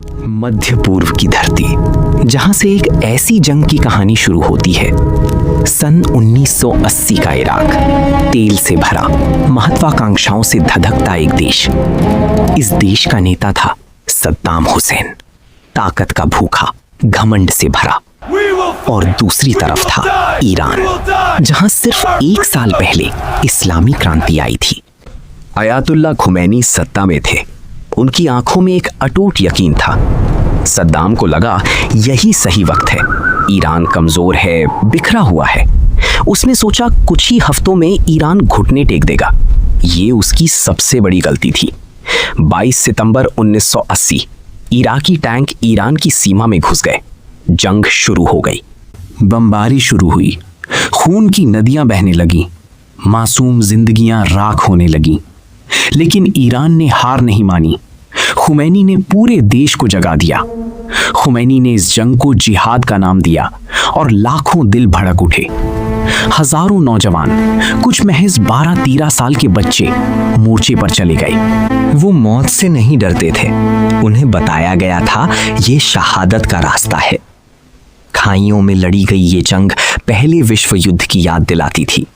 मध्य पूर्व की धरती, जहां से एक ऐसी जंग की कहानी शुरू होती है। सन 1980 का इराक, तेल से भरा, महत्वाकांक्षाओं से धधकता एक देश। इस देश का नेता था सद्दाम हुसैन, ताकत का भूखा, घमंड से भरा। और दूसरी तरफ था ईरान, जहां सिर्फ 1 साल पहले इस्लामी क्रांति आई थी। अयातुल्ला खुमैनी सत्ता में थे। उनकी आंखों में एक अटूट यकीन था। सद्दाम को लगा यही सही वक्त है। ईरान कमजोर है, बिखरा हुआ है। उसने सोचा कुछ ही हफ्तों में ईरान घुटने टेक देगा। ये उसकी सबसे बड़ी गलती थी। 22 सितंबर 1980 इराकी टैंक ईरान की सीमा में घुस गए। जंग शुरू हो गई। बमबारी शुरू हुई। खून की नदियां बहने लगीं। मासूम जिंदगियां राख होने लगीं। लेकिन ईरान ने हार नहीं मानी। खुमैनी ने पूरे देश को जगा दिया। खुमैनी ने इस जंग को जिहाद का नाम दिया और लाखों दिल भड़क उठे। हजारों नौजवान, कुछ महज 12-13 साल के बच्चे मोर्चे पर चले गए। वो मौत से नहीं डरते थे। उन्हें बताया गया था ये शहादत का रास्ता है। खाइयों में लड़ी गई ये जंग पहले विश्व युद्ध की याद दिलाती थी।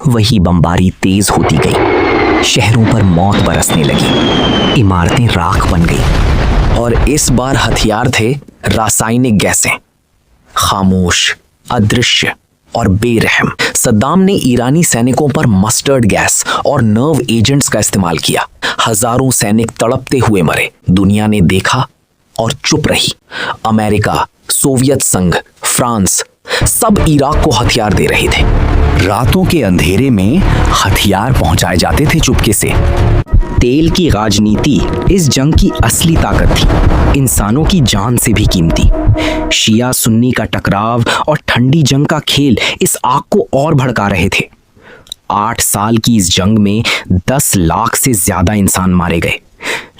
वही बमबारी तेज होती गई। शहरों पर मौत बरसने लगी। इमारतें राख बन गई। और इस बार हथियार थे रासायनिक गैसें। खामोश, अदृश्य और बेरहम। सद्दाम ने ईरानी सैनिकों पर मस्टर्ड गैस और नर्व एजेंट्स का इस्तेमाल किया। हजारों सैनिक तड़पते हुए मरे। दुनिया ने देखा और चुप रही। अमेरिका, सोवियत संघ, फ्रांस, सब इराक को हथियार दे रहे थे। रातों के अंधेरे में हथियार पहुंचाए जाते थे चुपके से। तेल की राजनीति इस जंग की असली ताकत थी, इंसानों की जान से भी कीमती। शिया सुन्नी का टकराव और ठंडी जंग का खेल इस आग को और भड़का रहे थे। 8 साल की इस जंग में 10 लाख से ज्यादा इंसान मारे गए।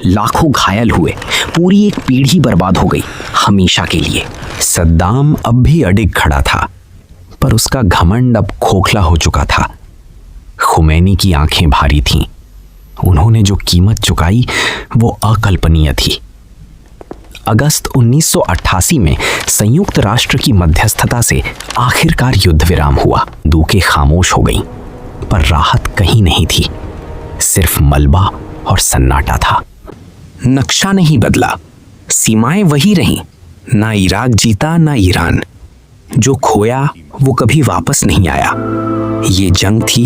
लाखों घायल हुए। पूरी एक पीढ़ी बर्बाद हो गई, हमेशा के लिए। सद्दाम अब भी अडिग खड़ा था, पर उसका घमंड अब खोखला हो चुका था। खुमैनी की आंखें भारी थीं। उन्होंने जो कीमत चुकाई वो अकल्पनीय थी। अगस्त 1988 में संयुक्त राष्ट्र की मध्यस्थता से आखिरकार युद्ध विराम हुआ। बंदूकें खामोश हो गईं, पर राहत कहीं नहीं थी। सिर्फ मलबा और सन्नाटा था। नक्शा नहीं बदला, सीमाएं वही रहीं। ना इराक जीता, ना ईरान। जो खोया वो कभी वापस नहीं आया। ये जंग थी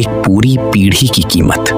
एक पूरी पीढ़ी की कीमत।